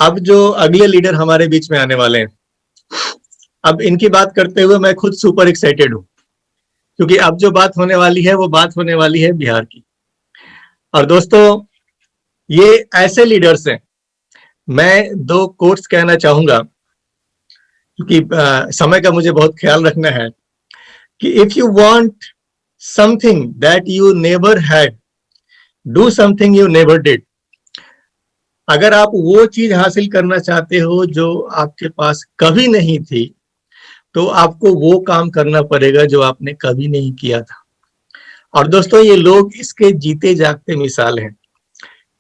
अब जो अगले लीडर हमारे बीच में आने वाले हैं, अब इनकी बात करते हुए मैं खुद सुपर एक्साइटेड हूँ, क्योंकि अब जो बात होने वाली है वो बात होने वाली है बिहार की। और दोस्तों, ये ऐसे लीडर्स हैं, मैं दो कोट्स कहना चाहूंगा, क्योंकि समय का मुझे बहुत ख्याल रखना है, कि if you want something that you never had, do something you never did. अगर आप वो चीज हासिल करना चाहते हो जो आपके पास कभी नहीं थी, तो आपको वो काम करना पड़ेगा जो आपने कभी नहीं किया था। और दोस्तों, ये लोग इसके जीते जागते मिसाल हैं।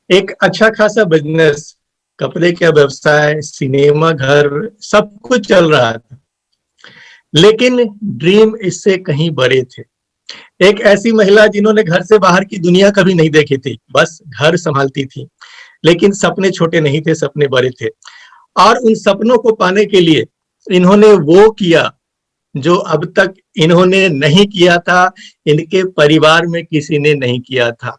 एक अच्छा खासा बिजनेस, कपड़े का व्यवसाय, सिनेमा घर, सब कुछ चल रहा था, लेकिन ड्रीम इससे कहीं बड़े थे। एक ऐसी महिला जिन्होंने घर से बाहर की दुनिया कभी नहीं देखी थी, बस घर संभालती थी, लेकिन सपने छोटे नहीं थे, सपने बड़े थे। और उन सपनों को पाने के लिए इन्होंने वो किया जो अब तक इन्होंने नहीं किया था, इनके परिवार में किसी ने नहीं किया था।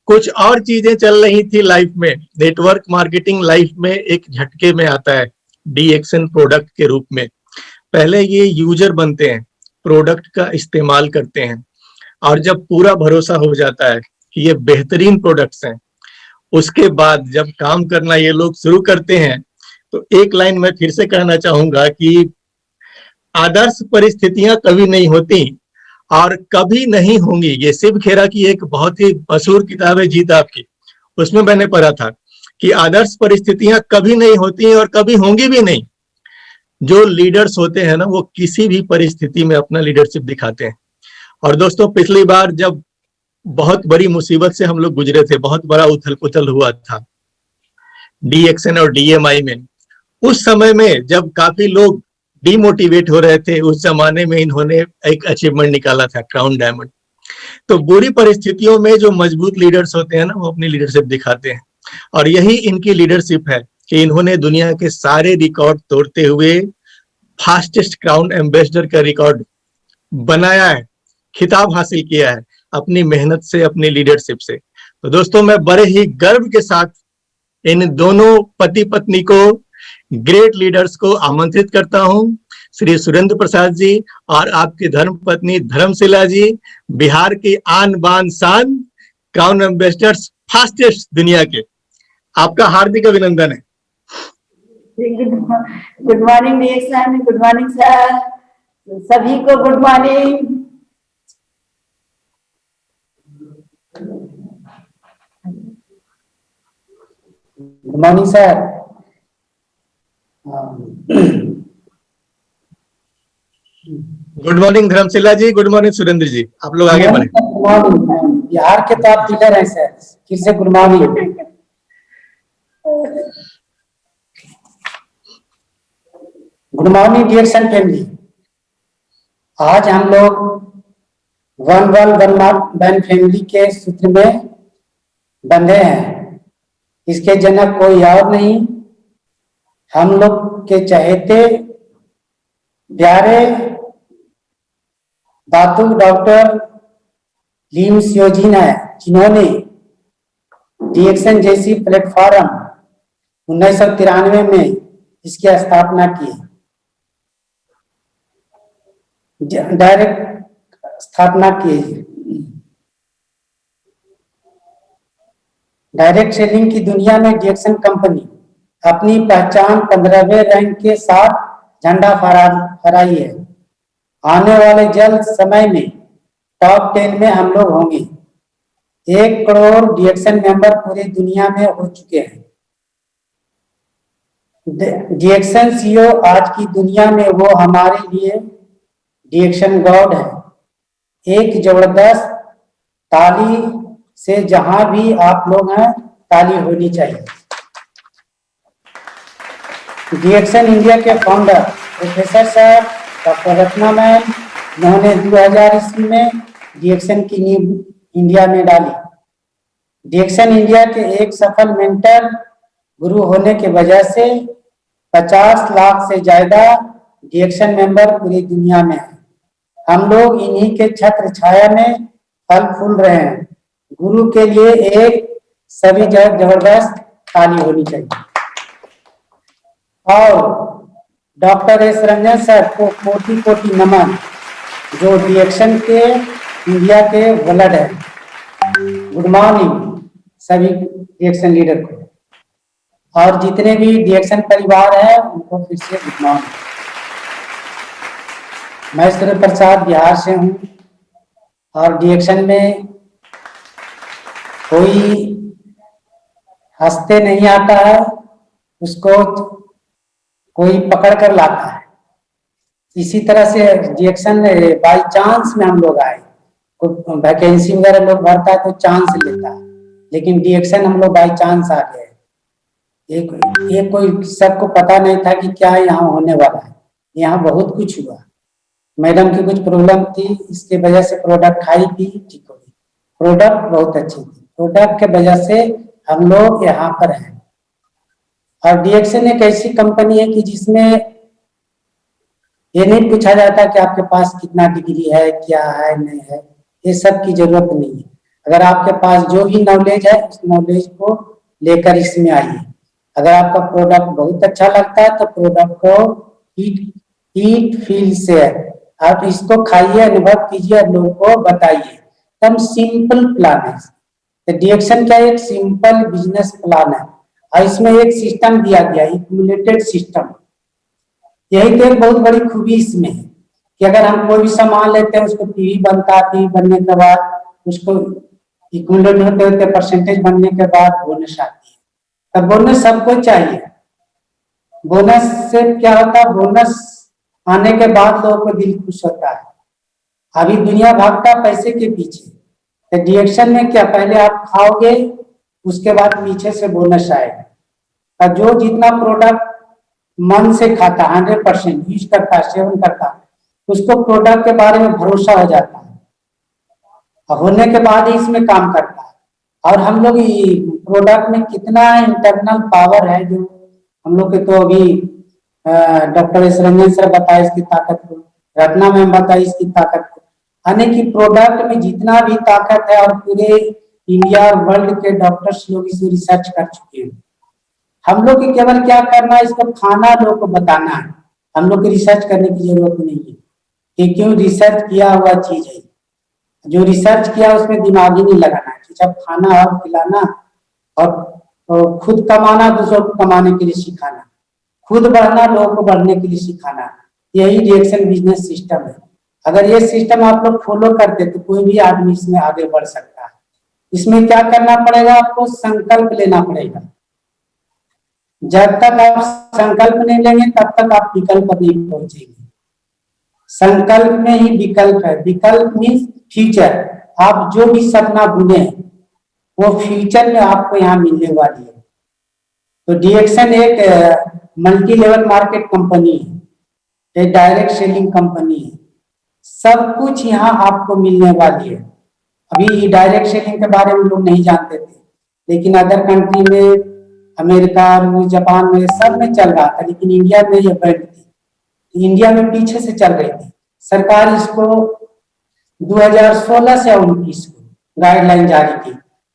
कुछ और चीजें चल रही थी लाइफ में। नेटवर्क मार्केटिंग लाइफ में एक झटके में आता है, डीएक्सन प्रोडक्ट के रूप में। पहले ये यूजर बनते हैं, प्रोडक्ट का इस्तेमाल करते हैं, और जब पूरा भरोसा हो जाता है कि ये बेहतरीन प्रोडक्ट्स हैं, उसके बाद जब काम करना ये लोग शुरू करते हैं, तो एक लाइन मैं फिर से कहना चाहूंगा कि आदर्श परिस्थितियां कभी नहीं होती और कभी नहीं होंगी। ये शिव खेरा की एक बहुत ही मशहूर किताब है, जीत आपकी, उसमें मैंने पढ़ा था कि आदर्श परिस्थितियां कभी नहीं होती और कभी होंगी भी नहीं। जो लीडर्स होते हैं ना, वो किसी भी परिस्थिति में अपना लीडरशिप दिखाते हैं। और दोस्तों, पिछली बार जब बहुत बड़ी मुसीबत से हम लोग गुजरे थे, बहुत बड़ा उथल पुथल हुआ था डीएक्सन और डीएमआई में, उस समय में जब काफी लोग डिमोटिवेट हो रहे थे, उस जमाने में इन्होंने एक अचीवमेंट निकाला था, क्राउन डायमंड। तो बुरी परिस्थितियों में जो मजबूत लीडर्स होते हैं ना, वो अपनी लीडरशिप दिखाते हैं। और यही इनकी लीडरशिप है कि इन्होंने दुनिया के सारे रिकॉर्ड तोड़ते हुए फास्टेस्ट क्राउन एम्बेसडर का रिकॉर्ड बनाया है, खिताब हासिल किया है अपनी मेहनत से, अपनी लीडरशिप से। तो दोस्तों, मैं बड़े ही गर्व के साथ इन दोनों पति पत्नी को, ग्रेट लीडर्स को आमंत्रित करता हूं, श्री सुरेंद्र प्रसाद जी और आपकी धर्मपत्नी धर्मशिला जी, बिहार की आन बान शान, क्राउन एम्बेसडर्स फास्टेस्ट दुनिया के। आपका हार्दिक अभिनंदन है। Good morning DXN, good morning sir, सभी को good morning. Good morning sir. Good morning Dharmshila ji, good morning Surendra ji, आप लोग आगे बढ़े। गुड मॉर्निंग, बिहार के तो आप लीडर हैं सर, फिर से good morning. Good morning DXN family. आज हम लोग वन फैमिली के सूत्र में बंधे हैं। इसके जनक कोई और नहीं, हम लोग के चहेते प्यारे दातु डॉक्टर लीम सियोजिन है, जिन्होंने डीएक्सन जैसी प्लेटफॉर्म 1993 में इसकी स्थापना की। डायरेक्ट स्थापना की, डायरेक्ट सेलिंग की दुनिया में डीएक्सन कंपनी अपनी पहचान 15वें रैंक के साथ झंडा फहराई है। आने वाले जल्द समय में टॉप 10 में हम लोग होंगे। 1 करोड़ डीएक्सन मेंबर पूरी दुनिया में हो चुके हैं। डीएक्सन सीईओ आज की दुनिया में वो हमारे लिए डीएक्सन गॉड है। एक जबरदस्त ताली से जहां भी आप लोग हैं, ताली होनी चाहिए। डीएक्सन इंडिया के founder professor sir doctor Ratna ma'am, उन्होंने 2000 ईस्वी में डीएक्सन की नींव इंडिया में डाली। डीएक्सन इंडिया के एक सफल मेंटर गुरु होने की वजह से 50 लाख से ज्यादा डीएक्सन मेंबर पूरी दुनिया में है। हम लोग इन्हीं के छत्र छाया में फल फूल रहे हैं। गुरु के लिए एक सभी जबरदस्त ताली होनी चाहिए। और डॉक्टर एस रंजन सर को कोटि कोटि नमन, जो डीएक्शन के इंडिया के ब्लड है। गुड मॉर्निंग सभी डीएक्शन लीडर को, और जितने भी डीएक्शन परिवार है उनको फिर से गुड मॉर्निंग। मैं सूर्य प्रसाद बिहार से हूँ, और डीएक्शन में कोई हंसते नहीं आता है, उसको कोई पकड़ कर लाता है। इसी तरह से डीएक्शन बाई चांस में हम लोग आए, कोई वैकेंसी वगैरह लोग भरता है तो चांस लेता है, लेकिन डीएक्शन हम लोग बाई चांस आ गए। एक कोई सबको पता नहीं था कि क्या यहाँ होने वाला है। यहाँ बहुत कुछ हुआ। मैडम की कुछ प्रॉब्लम थी, इसके वजह से प्रोडक्ट खाई थी, ठीक हो गई। प्रोडक्ट बहुत अच्छी थी, प्रोडक्ट के वजह से हम लोग यहाँ पर हैं। और डीएक्शन एक ऐसी कंपनी है कि जिसमें ये नहीं पूछा जाता कि आपके पास कितना डिग्री है, क्या है, नहीं है, ये सब की जरूरत नहीं है। अगर आपके पास जो भी नॉलेज है उस नॉलेज को लेकर इसमें आइए। अगर आपका प्रोडक्ट बहुत अच्छा लगता है तो प्रोडक्ट को ईट फील से आप इसको खाइए, अनुभव कीजिए और लोगों को बताइए। एकदम सिंपल प्लान है। तो डीएक्शन का एक सिंपल बिजनेस प्लान है, और इसमें एक सिस्टम दिया गया, एक्यूमुलेटेड सिस्टम। यही तो एक बहुत बड़ी खूबी इसमें है कि अगर हम कोई भी सामान लेते हैं, उसको पीवी बनता है, पीवी बनने के बाद उसको एक्यूमुलेट होते होते परसेंटेज बनने के बाद बोनस आती है। तब बोनस सबको चाहिए। बोनस से क्या होता है, बोनस आने के बाद लोगों को दिल खुश होता है। अभी दुनिया भागता पैसे के पीछे, तो डीएक्शन में क्या, पहले आप खाओगे, उसके बाद पीछे से बोनस आएगा। और जो जितना प्रोडक्ट मन से खाता, 100% यूज करता, सेवन करता, उसको प्रोडक्ट के बारे में भरोसा हो जाता है, और होने के बाद ही इसमें काम करता है। और हम लोग प्रोडक्ट में कितना इंटरनल पावर है, जो हम लोग के तो अभी डॉक्टर एस रंजन सर बताए इसकी ताकत को, रत्ना मैम बताई इसकी ताकत को, यानी कि प्रोडक्ट में जितना भी ताकत है, और पूरे इंडिया और वर्ल्ड के डॉक्टर्स लोग इसे रिसर्च कर चुके हैं। हम लोग की केवल क्या करना है, इसको खाना लोगों को बताना है। हम लोग को रिसर्च करने की जरूरत नहीं है कि क्यों रिसर्च किया हुआ चीज है। जो रिसर्च किया उसमें दिमाग ही नहीं लगाना है, जब खाना और खिलाना, और खुद कमाना, दूसरों को कमाने के लिए सिखाना, खुद बढ़ना, लोगों को बढ़ने के लिए सिखाना, यही डीएक्शन बिजनेस सिस्टम है। अगर ये सिस्टम आप लोग फॉलो करते तो कोई भी आदमी इसमें आगे बढ़ सकता है। इसमें क्या करना पड़ेगा, आपको संकल्प लेना पड़ेगा। जब तक आप संकल्प नहीं लेंगे तब तक आप विकल्प नहीं पहुंचेंगे। संकल्प में ही विकल्प है। विकल्प मीन्स फ्यूचर। आप जो भी सपना बुने वो फ्यूचर में आपको यहाँ मिलने वाली है। तो डीएक्शन एक मल्टी लेवल मार्केट कंपनी है, एक डायरेक्ट सेलिंग कंपनी है। सब कुछ यहाँ आपको मिलने वाली है। अभी डायरेक्ट सेलिंग के बारे में लोग नहीं जानते थे, लेकिन अदर कंट्री में, अमेरिका, रूस, जापान में सब में चल रहा था, लेकिन इंडिया में ये बैंड थी। इंडिया में पीछे से चल रही थी। सरकार इसको 2016 से 19 को गाइडलाइन जारी की,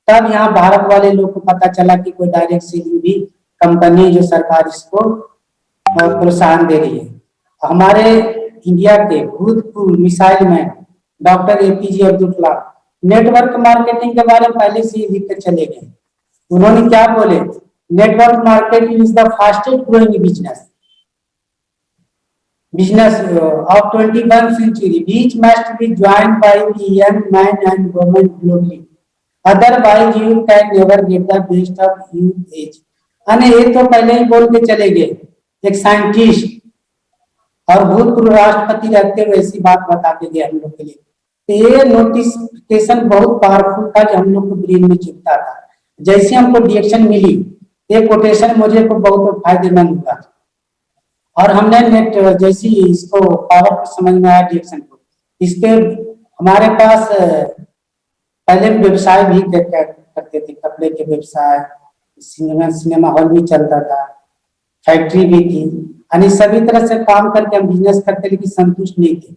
तब यहाँ भारत वाले लोग को पता चला कि कोई डायरेक्ट सेलिंग भी कंपनी, जो सरकार इसको प्रोत्साहन दे रही है। हमारे इंडिया के भूतपूर्व missile man doctor APJ Abdul Kalam network marketing के बारे में पहले से ही लिख कर चले गए। उन्होंने क्या बोले, network marketing is the fastest growing business of 21st century, which must be joined by the young men and women globally. Otherwise, you can never get the best of youth age. अने ये तो पहले ही बोल के चले गए, एक scientist और भूतपूर्व राष्ट्रपति रहते हुए ऐसी बात बता के गए हम लोग के लिए। तो ये नोटिफिकेशन बहुत पावरफुल था, जो हम लोग को ब्रेन में चुभता था। जैसे हमको डीएक्शन मिली, ये कोटेशन मुझे को बहुत फायदेमंद हुआ, और हमने नेट जैसी इसको पावर को समझ में आया डीएक्शन को। इसके हमारे पास पहले व्यवसाय भी करते थे, कपड़े के व्यवसाय, सिनेमा हॉल भी चलता था, फैक्ट्री भी थी, यानी सभी तरह से काम करके हम बिजनेस करते, लेकिन संतुष्ट नहीं थे।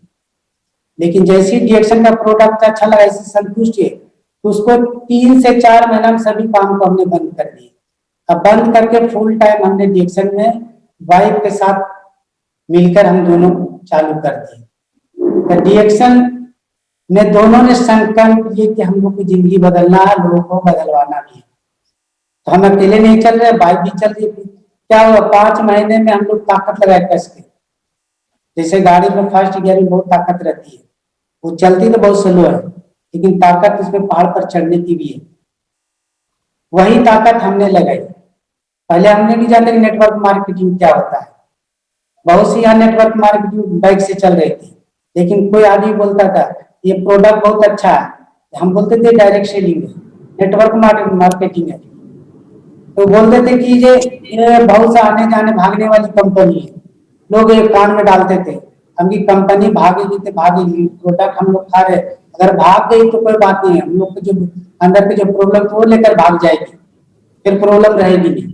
लेकिन जैसे डीएक्शन का प्रोडक्ट अच्छा लगा, इससे संतुष्ट है, तो उसको 3 से 4 महीना में सभी काम को हमने बंद कर दिए। अब बंद करके फुल टाइम हमने डीएक्शन में वाइफ के साथ मिलकर हम दोनों चालू कर दिए। तो डीएक्शन ने दोनों ने संकल्प लिए कि हम लोग की जिंदगी बदलना है, लोगों को बदलवाना भी है। तो हम अकेले नहीं चल रहे, वाइफ भी चल रही थी। क्या हुआ, 5 महीने में हम लोग ताकत लगाए कस के। जैसे गाड़ी में फर्स्ट गियर में बहुत ताकत रहती है, वो चलती तो बहुत स्लो है, लेकिन ताकत उसमें पहाड़ पर चढ़ने की भी है। वही ताकत हमने लगाई। पहले हमने नहीं जानते कि नेटवर्क मार्केटिंग क्या होता है। बहुत सी यहाँ नेटवर्क मार्केटिंग बाइक से चल रही थी, लेकिन कोई आदमी बोलता था ये प्रोडक्ट बहुत अच्छा है, हम बोलते थे डायरेक्ट सेलिंग है, नेटवर्क मार्केटिंग है। तो बोलते थे कि ये बहुत सा आने जाने भागने वाली कंपनी है, लोग एक कान में डालते थे हमकी कंपनी भागेगी तो भागेगी, प्रोडक्ट हम लोग खा रहे, अगर भाग गई तो कोई बात नहीं है, हम लोग के जो अंदर के जो प्रॉब्लम वो लेकर भाग जाएगी, फिर प्रॉब्लम रहेगी नहीं।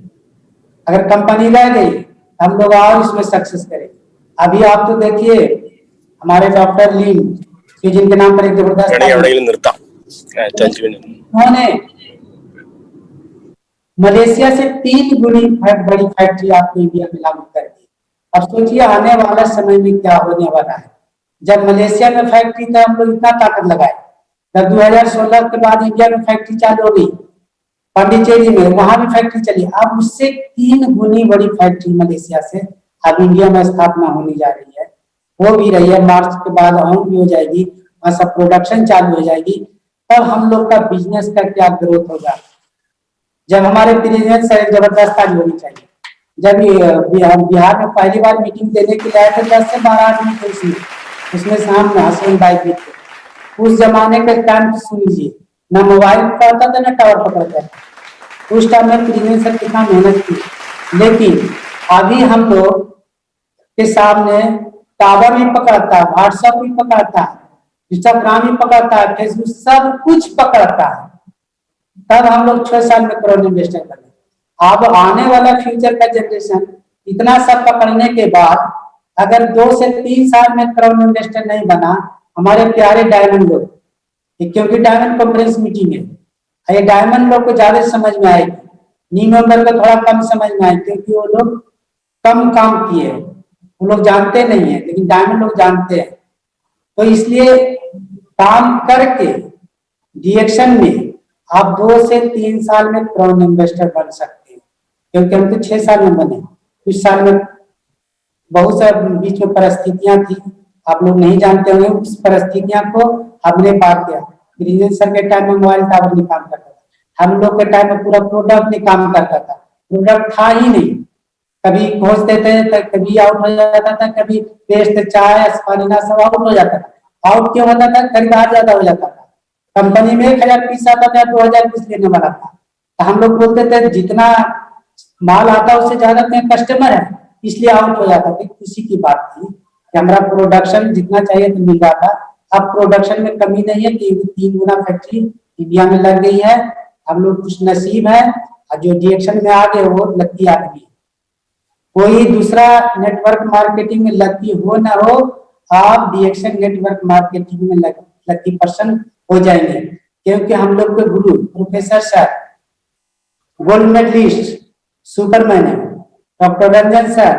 अगर कंपनी रह गई हम लोग और इसमें सक्सेस करेंगे। अभी आप तो देखिए हमारे डॉक्टर लीम जिनके नाम पर एक जबरदस्त उन्होंने मलेशिया से 3 गुनी बड़ी फैक्ट्री आपको इंडिया में लागू कर दी। अब सोचिए आने वाला समय में क्या होने वाला है। जब मलेशिया में फैक्ट्री था हम लोग इतना ताकत लगाए, जब 2016 के बाद इंडिया में फैक्ट्री चालू हो गई पांडिचेरी में, वहां भी फैक्ट्री चली। अब उससे 3 गुनी बड़ी फैक्ट्री मलेशिया से अब इंडिया में स्थापना होने जा रही है, हो भी रही है। मार्च के बाद ऑन भी हो जाएगी, वहां सब प्रोडक्शन चालू हो जाएगी। तब हम लोग का बिजनेस का क्या ग्रोथ होगा। जब हमारे बिजनेस जबरदस्त आज होनी चाहिए। जब बिहार में पहली बार मीटिंग देने के लिए आए थे 10 से 12 आदमी थे उसमें शाम में हसबैंड वाइफ भी थे। उस जमाने के टाइम सुन लीजिए, ना मोबाइल पकड़ता था ना टावर पकड़ता था। उस टाइम में बिजनेस से कितना मेहनत की, लेकिन अभी हम लोग के सामने टावर भी पकड़ता है, व्हाट्सएप भी पकड़ता है, इंस्टाग्राम भी पकड़ता है, फेसबुक सब कुछ पकड़ता है। तब हम लोग 6 साल में करोड़ इन्वेस्टर बने। अब आने वाला फ्यूचर का जनरेशन इतना सब पकड़ने के बाद अगर 2 से 3 साल में करोड़ इन्वेस्टर नहीं बना, हमारे प्यारे डायमंड लोग, क्योंकि डायमंड कॉन्फ्रेंस मीटिंग है, ये डायमंड लोग को ज्यादा समझ में आएगी, न्यू मेंबर को थोड़ा कम समझ में आएगी, क्योंकि वो लोग कम काम किए, वो लोग जानते नहीं है, लेकिन डायमंड लोग जानते हैं। तो इसलिए काम करके डीएक्शन में आप 2 से 3 साल में करोड़ इन्वेस्टर बन सकते हैं, क्योंकि हम तो 6 साल में बने। कुछ साल में बहुत सा बीच में परिस्थितियां थी, आप लोग नहीं जानते होंगे, उस परिस्थितियां को हमने पार किया। सर के टाइम में मोबाइल टावर नहीं काम करता था, हम लोग के टाइम में पूरा प्रोडक्ट नहीं काम करता था, प्रोडक्ट था ही नहीं। कभी खोजते थे, कभी आउट हो जाता था, कभी पेस्ट चाय स्पालिना सब आउट हो जाता था। आउट क्यों होता था, खरीदार ज्यादा हो जाता था। कंपनी में 1000 पीस आता था, 2000 पीस लेने वाला था। तो हम लोग बोलते थे जितना माल आता उससे ज्यादा कस्टमर है, इसलिए आउट हो जाता था। खुशी की बात थी कि हमारा प्रोडक्शन जितना चाहिए तो मिल रहा था। अब प्रोडक्शन में कमी नहीं है कि 3 गुना फैक्ट्री इंडिया में लग गई है। हम लोग कुछ नसीब है, और जो डीएक्शन में आ गए वो लकी आदमी। कोई दूसरा नेटवर्क मार्केटिंग में लकी हो ना हो, आप डीएक्शन नेटवर्क मार्केटिंग में लकी पर्सन हो जाएंगे, क्योंकि हम लोग के गुरु professor sir, gold medalist superman है, doctor Ranjan sir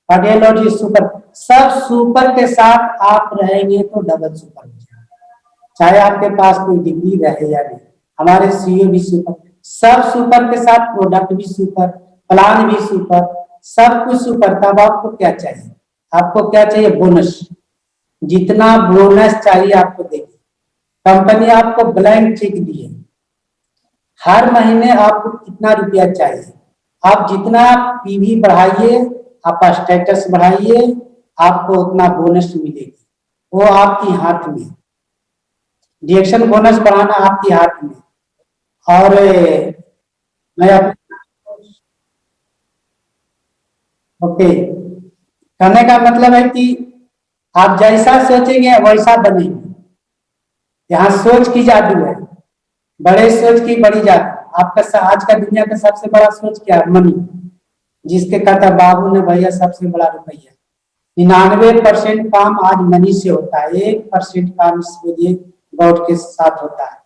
cardiology super, सब सुपर के साथ आप रहेंगे तो डबल सुपर हो जाएगा। चाहे आपके पास कोई डिग्री रहे या नहीं, हमारे सीईओ भी सुपर, सब सुपर के साथ, प्रोडक्ट भी सुपर, प्लान भी सुपर, सब कुछ सुपर। तब आपको क्या चाहिए, आपको क्या चाहिए, बोनस। जितना बोनस चाहिए आपको देगी कंपनी। आपको ब्लैंक चेक दिए, हर महीने आपको कितना रुपया चाहिए, आप जितना पीवी बढ़ाइए, आप स्टेटस बढ़ाइए, आपको उतना बोनस मिलेगी। वो आपकी हाथ में, डीएक्शन बोनस बढ़ाना आपके हाथ में। और मैं ओके कहने का मतलब है कि आप जैसा सोचेंगे वैसा बनेंगे। यहाँ सोच की जादू है, बड़े सोच की बड़ी जादू। आपका आज का दुनिया का सबसे बड़ा सोच क्या है, मनी। जिसके कहता बाबू ने भैया सबसे बड़ा रुपया। 99% काम आज मनी से होता है, 1% काम गॉड के साथ होता है।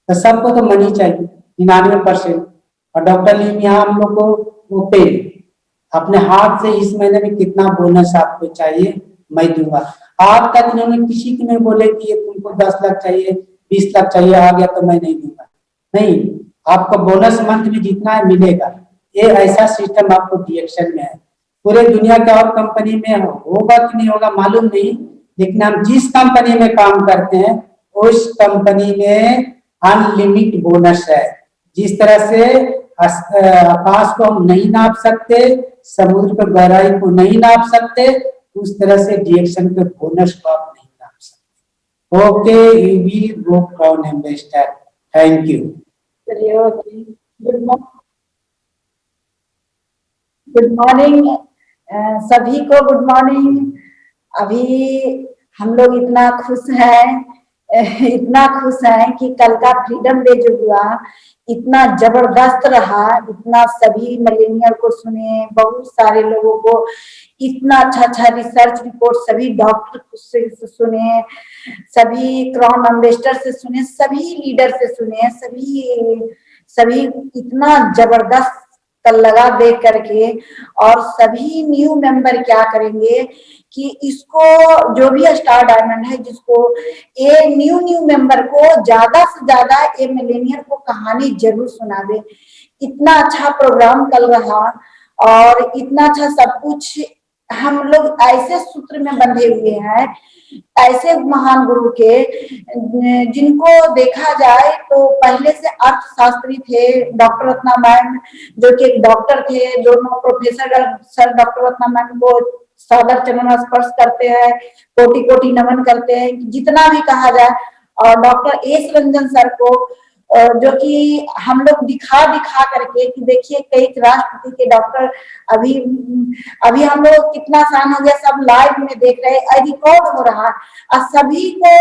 तो सबको तो मनी चाहिए 99%। और डॉक्टर लीम यहाँ हम लोग को वो पेन, अपने हाथ से इस महीने में कितना बोनस आपको चाहिए मैं दूंगा। आज तक इन्होंने किसी को नहीं बोले कि ये तुमको 10 लाख चाहिए, 20 लाख चाहिए, आ गया तो मैं नहीं दूंगा। नहीं, आपको बोनस मंथ में जितना है मिलेगा। ये ऐसा सिस्टम आपको डीएक्शन में है। पूरे दुनिया के और कंपनी में होगा कि नहीं होगा मालूम नहीं, लेकिन हम जिस कंपनी में काम करते हैं उस कंपनी में अनलिमिटेड बोनस है। जिस तरह से आकाश को हम नहीं नाप सकते, समुद्र की गहराई को नहीं नाप सकते, उस तरह से डीएक्शन के बोनस को आप नहीं नाप सकते। Okay, you will go crown ambassador. Thank you. चलिए, ओके। गुड मॉर्निंग सभी को, गुड मॉर्निंग। अभी हम लोग इतना खुश हैं, इतना खुश हैं कि कल का फ्रीडम डे जो हुआ इतना जबरदस्त रहा, इतना सभी मिलेनियर को सुने, बहुत सारे लोगों को इतना अच्छा रिसर्च रिपोर्ट सभी डॉक्टर से सुने, सभी क्राउन एम्बेसडर से सुने, सभी लीडर से सुने, सभी इतना जबरदस्त कल लगा देख करके। और सभी न्यू मेंबर क्या करेंगे कि इसको जो भी स्टार डायमंड है, जिसको ये न्यू मेंबर को ज्यादा से ज्यादा ये मिलेनियर को कहानी जरूर सुना दे। इतना अच्छा प्रोग्राम कल रहा और इतना अच्छा सब कुछ। हम लोग ऐसे सूत्र में बंधे हुए हैं, ऐसे महान गुरु के, जिनको देखा जाए तो पहले से अर्थशास्त्री थे डॉक्टर रत्ना मैम, जो कि एक डॉक्टर थे। दोनों professor sir doctor Ratna ma'am को सादर चरण स्पर्श करते हैं, कोटि कोटि नमन करते हैं, जितना भी कहा जाए। और डॉक्टर एस रंजन सर को, जो कि हम लोग दिखा करके कि देखिए कई राष्ट्रपति के डॉक्टर अभी हम लोग कितना आसान हो गया, सब लाइव में देख रहे हैं, रिकॉर्ड हो रहा है और सभी को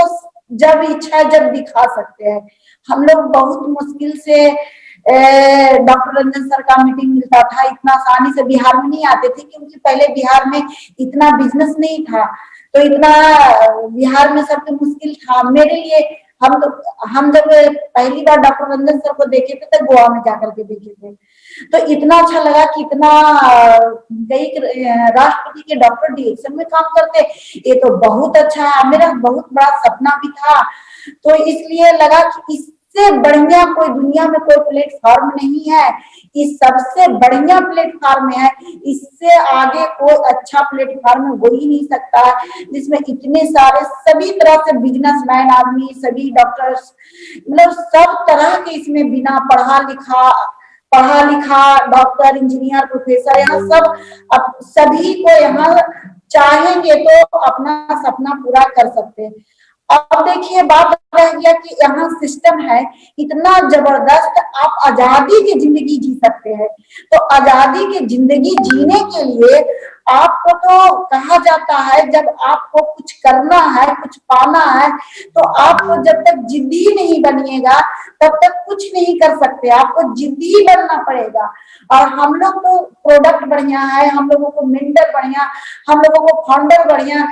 जब इच्छा जब दिखा सकते हैं। हम लोग बहुत मुश्किल से डॉक्टर रंजन सर का मीटिंग मिलता था, इतना आसानी से बिहार में नहीं आते थे, क्योंकि पहले बिहार में इतना बिजनेस नहीं था, तो इतना बिहार में सबके मुश्किल था। मेरे लिए हम जब पहली बार डॉक्टर रंजन सर को देखे थे तो गोवा में जाकर के देखे थे, तो इतना अच्छा लगा कि इतना कई राष्ट्रपति के डॉक्टर डीएक्शन में काम करते, ये तो बहुत अच्छा है। मेरा बहुत बड़ा सपना भी था, तो इसलिए लगा कि इससे बढ़िया कोई दुनिया में कोई प्लेटफॉर्म नहीं है, इस सबसे बढ़िया प्लेटफॉर्म है, इससे आगे कोई अच्छा प्लेटफॉर्म हो ही नहीं सकता, जिसमें इतने सारे सभी तरह से बिजनेसमैन आदमी, सभी डॉक्टर्स, मतलब सब तरह के इसमें बिना पढ़ा लिखा डॉक्टर, इंजीनियर, प्रोफेसर, यहाँ सब सभी को यहाँ चाहेंगे तो अपना सपना पूरा कर सकते हैं। अब देखिए बात रह गया कि यहाँ सिस्टम है इतना जबरदस्त, आप आजादी की जिंदगी जी सकते हैं। तो आजादी की जिंदगी जीने के लिए आपको तो कहा जाता है, जब आपको कुछ करना है, कुछ पाना है, तो आपको जब तक जिद्दी नहीं बनिएगा तब तक कुछ नहीं कर सकते, आपको जिद्दी बनना पड़ेगा। और हम लोग तो प्रोडक्ट बढ़िया है, हम लोगों को मेंटर बढ़िया, हम लोगों को फाउंडर बढ़िया,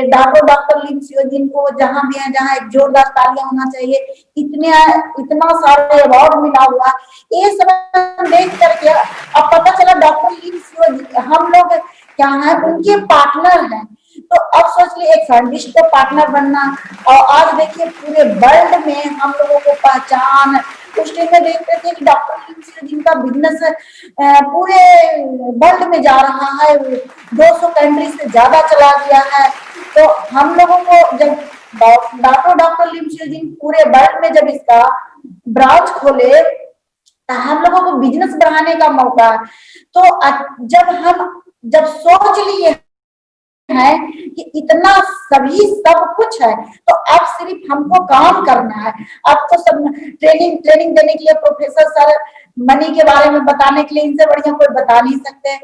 डॉक्टर लिम सियोजिन को जहां भी है, जहां एक जोरदार तालियां होना चाहिए, इतना सारे अवार्ड मिला हुआ, ये सब देख करके अब पता चला डॉक्टर लिम सियोजिन हम लोग क्या है, उनके पार्टनर हैं। तो अब सोच लिए एक साइंटिस्ट को पार्टनर बनना, और आज देखिए पूरे वर्ल्ड में हम लोगों को पहचान। उस टाइम में देखते थे कि डॉक्टर लिम सियोजिन का बिजनेस पूरे वर्ल्ड में जा रहा है, 200 कंट्री से ज्यादा चला गया है। तो हम लोगों को जब डॉक्टर लिम सियोजिन पूरे वर्ल्ड में जब इसका ब्रांच खोले, हम लोगों को बिजनेस बढ़ाने का मौका। तो जब सोच लिए है कि इतना सभी सब कुछ है, तो अब सिर्फ हमको काम करना है। अब तो सब ट्रेनिंग देने के लिए प्रोफेसर सर मनी के बारे में बताने के लिए इनसे बढ़िया कोई बता नहीं सकते।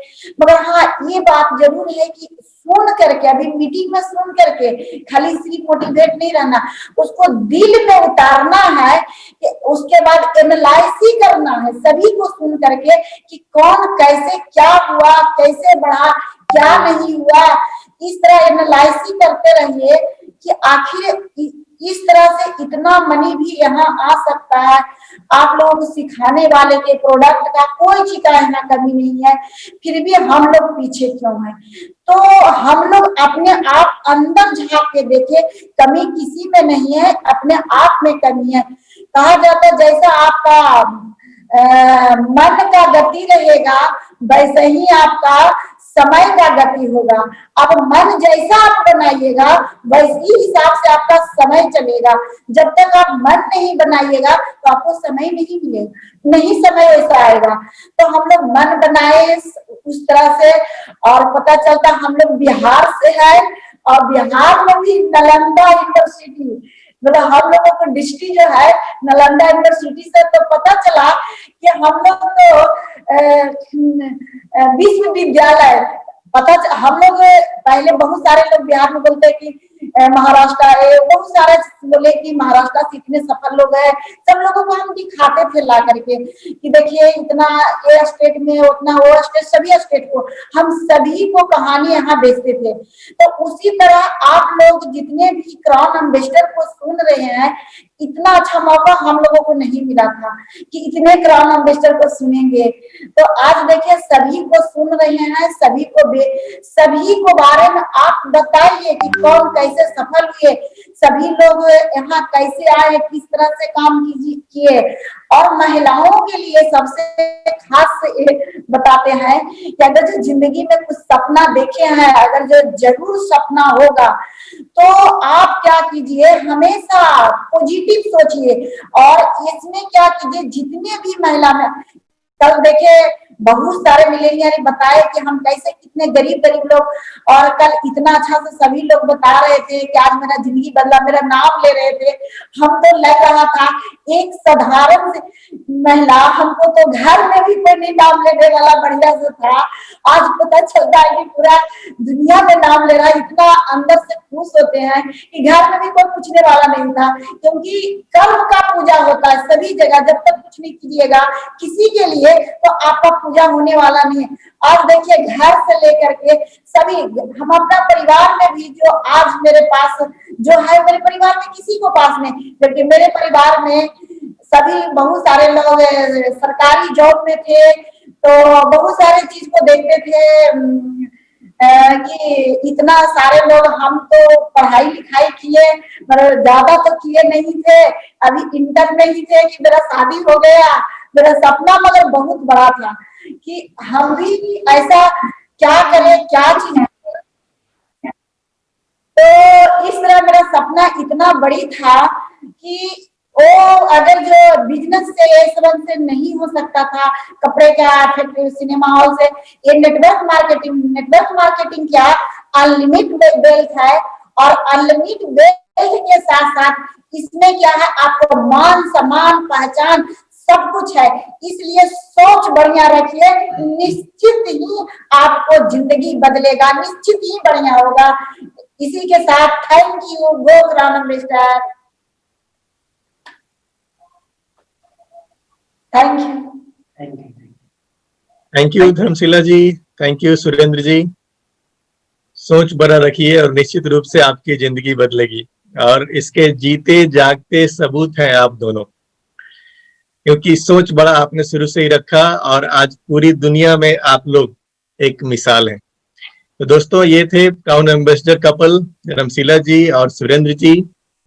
मगर हाँ, ये बात जरूर है कि सुन करके, अभी मीटिंग में सुन करके खाली सिर्फ मोटिवेट नहीं रहना, उसको दिल में उतारना है, कि उसके बाद एनालाइसिस करना है सभी को सुन करके कि कौन कैसे क्या हुआ, कैसे बढ़ा, क्या नहीं हुआ। इस तरह एनालाइसिस करते रहिए, कि आखिर इस तरह से इतना मनी भी यहाँ आ सकता है। आप लोगों को सिखाने वाले के प्रोडक्ट का कोई चीज का यहाँ कमी नहीं है, फिर भी हम लोग पीछे क्यों हैं? तो हम लोग अपने आप अंदर झांक के देखे, कमी किसी में नहीं है, अपने आप में कमी है। कहा जाता है जैसा आपका मन का गति रहेगा वैसे ही आपका समय का गति होगा। अब मन जैसा आप बनाइएगा वैसी हिसाब से आपका समय चलेगा। जब तक आप मन नहीं बनाइएगा तो आपको समय नहीं मिलेगा, नहीं समय वैसा आएगा। तो हम लोग मन बनाए उस तरह से, और पता चलता हम लोग बिहार से है, और बिहार में भी नालंदा यूनिवर्सिटी, मतलब हम लोगों को डिस्ट्रिक्ट जो है नालंदा यूनिवर्सिटी से, तो पता चला कि हम लोग तो विश्वविद्यालय, हम लोग पहले बहुत सारे लोग बिहार में बोलते हैं कि महाराष्ट्र है, बहुत सारे बोले कि महाराष्ट्र से इतने सफल लोग हैं। सब लोगों को हम दिखाते थे ला करके कि देखिए इतना ये स्टेट में, उतना वो स्टेट, सभी स्टेट को हम सभी को कहानी यहाँ बेचते थे। तो उसी तरह आप लोग जितने भी क्राउन एम्बेसडर को सुन रहे हैं, इतना अच्छा मौका हम लोगों को नहीं मिला था कि इतने क्राउन एम्बेसडर को सुनेंगे। तो आज देखिए सभी को सुन रहे हैं, सभी को बारे में आप बताइए कि कौन कैसे सफल हुए, सभी लोग यहाँ कैसे आए, किस तरह से काम किए। और महिलाओं के लिए सबसे खास बताते हैं कि अगर जो जिंदगी में कुछ सपना देखे हैं, अगर जो जरूर सपना होगा, तो आप क्या कीजिए, हमेशा पॉजिटिव सोचिए। और इसमें क्या कीजिए, जितने भी महिला में, कल देखे बहुत सारे मिलेनियर बताए कि हम कैसे कितने गरीब लोग, और कल इतना अच्छा से सभी लोग बता रहे थे कि आज मेरा जिंदगी बदला, मेरा नाम ले रहे थे। हम तो लग रहा था एक साधारण महिला, हमको तो घर में भी कोई नहीं नाम लेने वाला बढ़िया से था। आज पता चलता है कि पूरा दुनिया में नाम ले रहा है। इतना अंदर से खुश होते हैं कि घर में भी कोई पूछने वाला नहीं था, क्योंकि कर्म का पूजा होता है सभी जगह। जब तक कुछ नहीं कीजिएगा किसी के लिए तो आपका पूजा होने वाला नहीं है। आज देखिए घर से लेकर के सभी, हम अपना परिवार में भी, जो आज मेरे पास जो है, मेरे परिवार में किसी को पास नहीं, लेकिन मेरे परिवार में सभी बहुत सारे लोग सरकारी जॉब में थे, तो बहुत सारे चीज को देखते थे कि इतना सारे लोग, हम तो पढ़ाई लिखाई किए, मतलब ज्यादा तो किए नहीं थे, अभी इंटर में ही थे कि मेरा शादी हो गया। मेरा सपना मगर बहुत बड़ा था कि हम भी ऐसा क्या करें, क्या चीज। तो इस तरह मेरा सपना इतना बड़ी था कि वो अगर जो बिजनेस से, से नहीं हो सकता था, कपड़े का फैक्ट्री, सिनेमा हॉल से, ये नेटवर्क मार्केटिंग क्या, अनलिमिटेड वेल्थ है। और अनलिमिटेड वेल्थ के साथ साथ इसमें क्या है, आपको मान सम्मान पहचान सब कुछ है। इसलिए सोच बढ़िया रखिए, निश्चित ही आपको जिंदगी बदलेगा, निश्चित ही बढ़िया होगा। इसी के साथ thank you, go crown ambassador, thank you. Thank you Dharmshila ji, thank you Surendra ji. सोच बड़ा रखिए और निश्चित रूप से आपकी जिंदगी बदलेगी, और इसके जीते जागते सबूत हैं आप दोनों, क्योंकि सोच बड़ा आपने शुरू से ही रखा और आज पूरी दुनिया में आप लोग एक मिसाल हैं। तो दोस्तों, ये थे क्राउन एम्बेसडर कपल धर्मशिला जी और सुरेंद्र जी।